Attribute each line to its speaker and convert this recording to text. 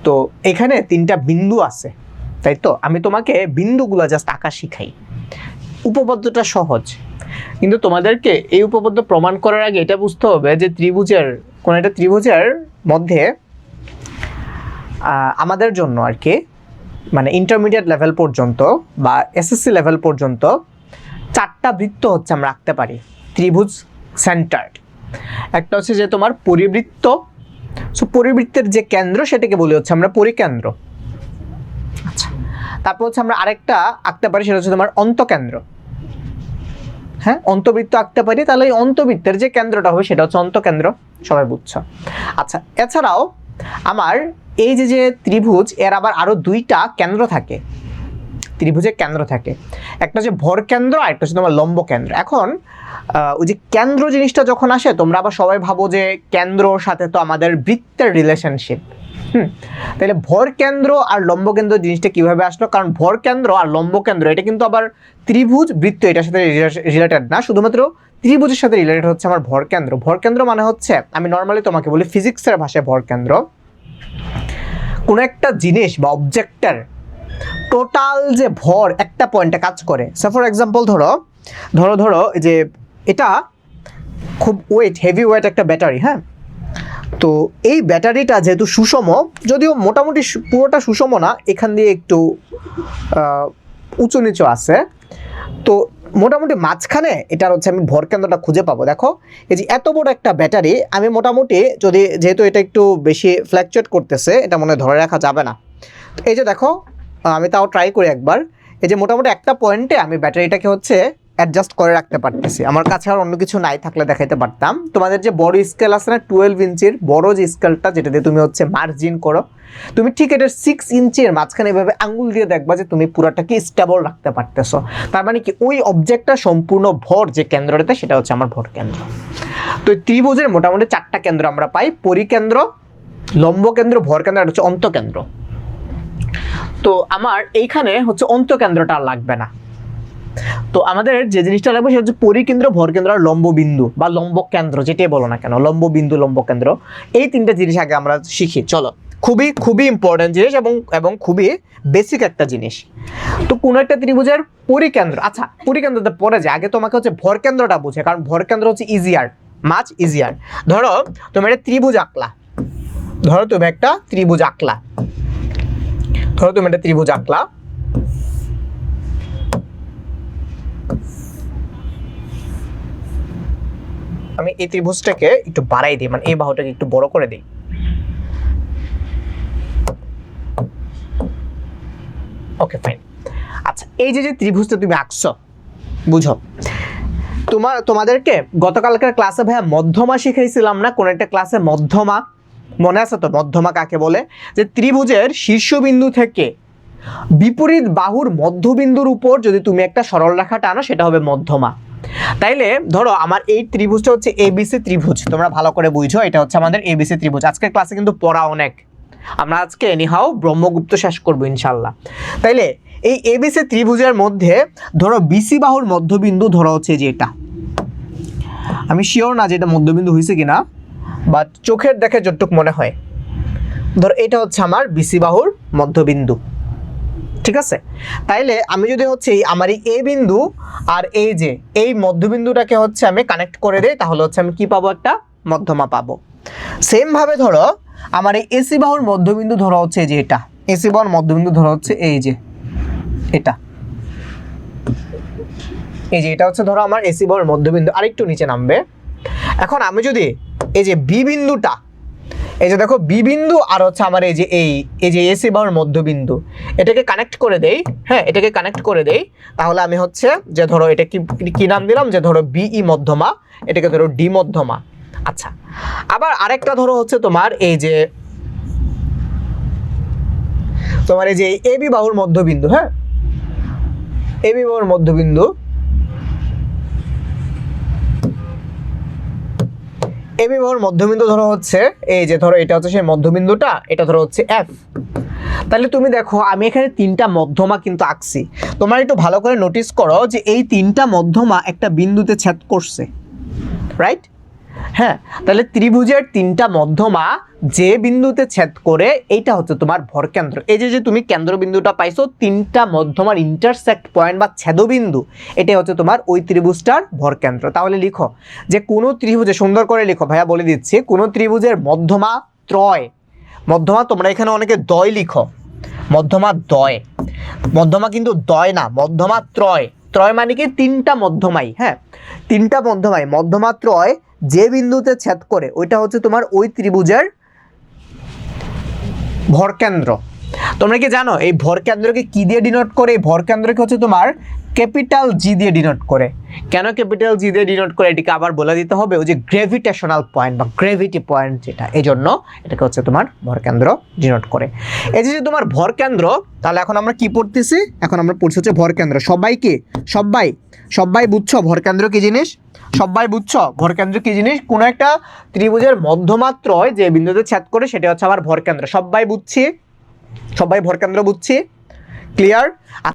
Speaker 1: তো এখানে তিনটা বিন্দু আছে, তাই তো? আমি তোমাকে বিন্দুগুলো জাস্ট আঁকা শিখাই। উপপাদ্যটা সহজ, কিন্তু তোমাদেরকে এই উপপাদ্য প্রমাণ করার আগে এটা বুঝতে হবে যে ত্রিভুজের কোন একটা ত্রিভুজের মধ্যে আমাদের জন্য আর কি, মানে ইন্টারমিডিয়েট লেভেল পর্যন্ত বা এসএসসি লেভেল পর্যন্ত 4টা বৃত্ত হচ্ছে আমরা আঁকতে পারি ত্রিভুজ সেন্টার্ড। একটা হচ্ছে যে তোমার পরিবৃত্ত, সো পরিবৃত্তের যে কেন্দ্র সেটাকে বলি হচ্ছে আমরা পরিকেন্দ্র। আচ্ছা, তারপর হচ্ছে আমরা আরেকটা আঁকতে পারি, সেটা হচ্ছে তোমার অন্তকেন্দ্র। হ্যাঁ, অন্তবৃত্ত আঁকতে পারি, তাহলে এই অন্তবৃত্তের যে কেন্দ্রটা হবে সেটা হচ্ছে অন্তকেন্দ্র। সবাই বুঝছো? আচ্ছা, এছাড়াও আমার এই যে ত্রিভুজ, এর আবার আরো 2টা কেন্দ্র থাকে, ত্রিভুজের কেন্দ্র থাকে। একটা হচ্ছে ভর কেন্দ্র আর একটা হচ্ছে তোমার লম্ব কেন্দ্র। এখন ওই যে কেন্দ্র জিনিসটা যখন আসে, তোমরা আবার সবাই ভাবো যে কেন্দ্রর সাথে তো আমাদের বৃত্তের রিলেশনশিপ। তাহলে ভর কেন্দ্র আর লম্ব কেন্দ্র জিনিসটা কিভাবে আসলো? কারণ ভর কেন্দ্র আর লম্ব কেন্দ্র এটা কিন্তু আবার ত্রিভুজ বৃত্ত এটার সাথে রিলেটেড না, শুধুমাত্র ত্রিভুজের সাথে রিলেটেড হচ্ছে আমার ভর কেন্দ্র। ভর কেন্দ্র মানে হচ্ছে, আমি নর্মালি তোমাকে বলি ফিজিক্সের ভাষায়, ভর কেন্দ্র কোনো একটা জিনিস বা অবজেক্টের টোটাল যে ভর একটা পয়েন্টে কাজ করে। সো ফর এক্সাম্পল ধরো যে এটা খুব হেভি ওয়েট একটা ব্যাটারি। হ্যাঁ, তো এই ব্যাটারিটা যেহেতু সুষম, যদিও মোটামুটি পুরোটা সুষম না, এখান দিয়ে একটু উঁচু নিচু আছে, তো মোটামুটি মাঝখানে এটার হচ্ছে আমি ভর কেন্দ্রটা খুঁজে পাবো। দেখো এই যে এত বড় একটা ব্যাটারি, আমি মোটামুটি যদি, যেহেতু এটা একটু বেশি ফ্ল্যাকচুয়েট করতেছে, এটা মনে ধরে রাখা যাবে না, এই যে দেখো আমি তাও ট্রাই করি একবার। এই যে মোটামুটি একটা পয়েন্টে আমি ব্যাটারিটাকে হচ্ছে অ্যাডজাস্ট করে রাখতে পারতেছি। আমার কাছে আর অন্য কিছু নাই, থাকলে দেখাইতে পারতাম। তোমাদের যে বড় স্কেল আছে না, 12 ইঞ্চির বড় যে স্কেলটা, যেটা দিয়ে তুমি হচ্ছে মার্জিন করো, তুমি ঠিক এটার 6 ইঞ্চির মাঝখানে এভাবে আঙ্গুল দিয়ে দেখবা যে তুমি পুরোটাকে স্টেবল রাখতে পারতেছো। তার মানে কি, ওই অবজেক্টটা সম্পূর্ণ ভর যে কেন্দ্রটাতে, সেটা হচ্ছে আমার ভর কেন্দ্র। তো ত্রিভুজের মোটামুটি 4টা কেন্দ্র আমরা পাই: পরিকেন্দ্র, লম্ব কেন্দ্র, ভর কেন্দ্র, আর হচ্ছে অন্তকেন্দ্র। তো আমার এইখানে হচ্ছে অন্তকেন্দ্রটা আর লাগবে না। তো আমাদের যে জিনিসটা লাগবে সেটা হচ্ছে পরিকেন্দ্র, ভরকেন্দ্র আর লম্ব বিন্দু বা লম্ব কেন্দ্র, যেটাই বলো না কেন, লম্ব বিন্দু, লম্ব কেন্দ্র, এই 3টা জিনিস আগে আমরা শিখি। চলো, খুবই খুবই ইম্পর্টেন্ট জিনিস এবং খুবই বেসিক একটা জিনিস। তো কোন একটা ত্রিভুজের পরিকেন্দ্র, আচ্ছা পরিকেন্দ্রতে পরে যায়, আগে তোমাকে হচ্ছে ভরকেন্দ্রটা বুঝে, কারণ ভরকেন্দ্র হচ্ছে ইজিয়ার, মাচ ইজিয়ার। ধরো তুমি একটা ত্রিভুজ আঁকলা, আমি এই ত্রিভুজটাকে একটু বাড়াই দিই, মানে এই বাহুটাকে একটু বড় করে দিই। ওকে, ফাইন। আচ্ছা, এই যে ত্রিভুজটা তুমি আঁকছো, বুঝো, তোমাদেরকে গতকালকার ক্লাসে ভাইয়া মধ্যমা শিখাইছিলাম না? কোন একটা ক্লাসে মধ্যমা, মনে আছে তো? মধ্যমা কাকে বলে? যে ত্রিভুজের শীর্ষবিন্দু থেকে বিপরীত বাহুর মধ্যবিন্দুর উপর যদি তুমি একটা সরল রেখা টানো, সেটা হবে মধ্যমা। তাইলে ধরো আমার এই ত্রিভুজটা হচ্ছে এবিসি ত্রিভুজ, তোমরা ভালো করে বুঝো, এটা হচ্ছে আমাদের এবিসি ত্রিভুজ। আজকের ক্লাসে কিন্তু পড়া অনেক, আমরা আজকে এনিহাও ব্রহ্মগুপ্ত শেষ করবো ইনশাল্লাহ। তাইলে এই এবিসি ত্রিভুজের মধ্যে ধরো বিসি বাহুর মধ্যবিন্দু ধরো হচ্ছে যে এটা, আমি শিওর না যে এটা মধ্যবিন্দু হয়েছে কিনা, বাট চোখের দেখে যতটুকু মনে হয়, ধরো এটা হচ্ছে আমার বিসি বাহুর মধ্যবিন্দু, ঠিক আছে? তাইলে আমি যদি হচ্ছে আমার এই এ বিন্দু আর এই যে এই মধ্যবিন্দুটাকে হচ্ছে আমি কানেক্ট করে দেই, তাহলে হচ্ছে আমি কি পাবো? একটা মধ্যমা পাবো। সেম ভাবে ধরো আমার এই এসি বাহুর মধ্যবিন্দু ধরো হচ্ছে যে এটা, এসি বাহুর মধ্যবিন্দু ধরো হচ্ছে এই যে এটা, এই যে এটা হচ্ছে ধরো আমার এসি বাহুর মধ্যবিন্দু, আরেকটু নিচে নামবে। এখন আমি যদি এই যে বি বিন্দুটা, এই যে দেখো বি বিন্দু আর হচ্ছে আমার এই যে এসি বাহুর মধ্যবিন্দু, এটাকে কানেক্ট করে দেই, হ্যাঁ এটাকে কানেক্ট করে দেই, তাহলে আমি হচ্ছে যে ধরো এটা কি নাম দিলাম, যে ধরো বিই মধ্যমা, এটাকে ধরো ডি মধ্যমা। আচ্ছা, আবার আরেকটা ধরো হচ্ছে তোমার এই যে এবি বাহুর মধ্যবিন্দু, হ্যাঁ এবি বাহুর মধ্যবিন্দু, এবি বাহুর মধ্যবিন্দু ধরো হচ্ছে এই যে ধরো এটা হচ্ছে সেই মধ্যবিন্দুটা, এটা ধরো হচ্ছে এফ। তাহলে তুমি দেখো আমি এখানে 3টা মধ্যমা কিন্তু আঁকছি, তোমরা একটু ভালো করে নোটিস করো যে এই 3টা মধ্যমা একটা বিন্দুতে ছেদ করছে, রাইট? হ্যাঁ, তাহলে ত্রিভুজের 3টা মধ্যমা যে বিন্দুতে ছেদ করে এইটা হচ্ছে তোমার ভরকেন্দ্র। এই যে তুমি কেন্দ্রবিন্দুটা পাইছো, তিনটা মধ্যমার ইন্টারসেক্ট পয়েন্ট বা ছেদবিন্দু, এটাই হচ্ছে তোমার ওই ত্রিভুজটার ভরকেন্দ্র। তাহলে লিখো যে কোনো ত্রিভুজে, সুন্দর করে লিখো, ভাইয়া বলে দিচ্ছি, কোনো ত্রিভুজের মধ্যমা ত্রয়, মধ্যমা তোমরা এখানে অনেকে দয় লিখো, মধ্যমা দয়, মধ্যমা কিন্তু দয় না, মধ্যমা ত্রয়। ত্রয় মানে কি তিনটা মধ্যমাই, হ্যাঁ, তিনটা মধ্যমাই, মধ্যমা ত্রয় যে বিন্দুতে ছেদ করে ওইটা হচ্ছে তোমার ওই ত্রিভুজের ভরকেন্দ্র। তোমরা কি জানো এই ভরকেন্দ্রকে কি দিয়ে ডিনোট করে? এই ভরকেন্দ্রকে হচ্ছে তোমার ক্যাপিটাল জি দিয়ে ডিনোট করে। কেন ক্যাপিটাল জি দিয়ে ডিনোট করে এটিকে আবার বলে দিতে হবে, ওই যে গ্র্যাভিটেশনাল পয়েন্ট বা গ্র্যাভিটি পয়েন্ট যেটা, এই জন্য এটাকে হচ্ছে তোমার ভরকেন্দ্র ডিনোট করে। এই যে তোমার ভরকেন্দ্র, তাহলে এখন আমরা কি পড়তেছি? এখন আমরা পড়ছি হচ্ছে ভরকেন্দ্র। সবাই কি, সবাই বুঝছো ভরকেন্দ্র কি জিনিস? সবাই বুঝছো ভরকেন্দ্র কি জিনিস? কোনো একটা ত্রিভুজের মধ্যমাত্রয় যে বিন্দুতে ছেদ করে সেটা হচ্ছে আমার ভরকেন্দ্র। সবাই বুঝছি, সবাই ভরকেন্দ্র বুঝছি, ক্লিয়ার?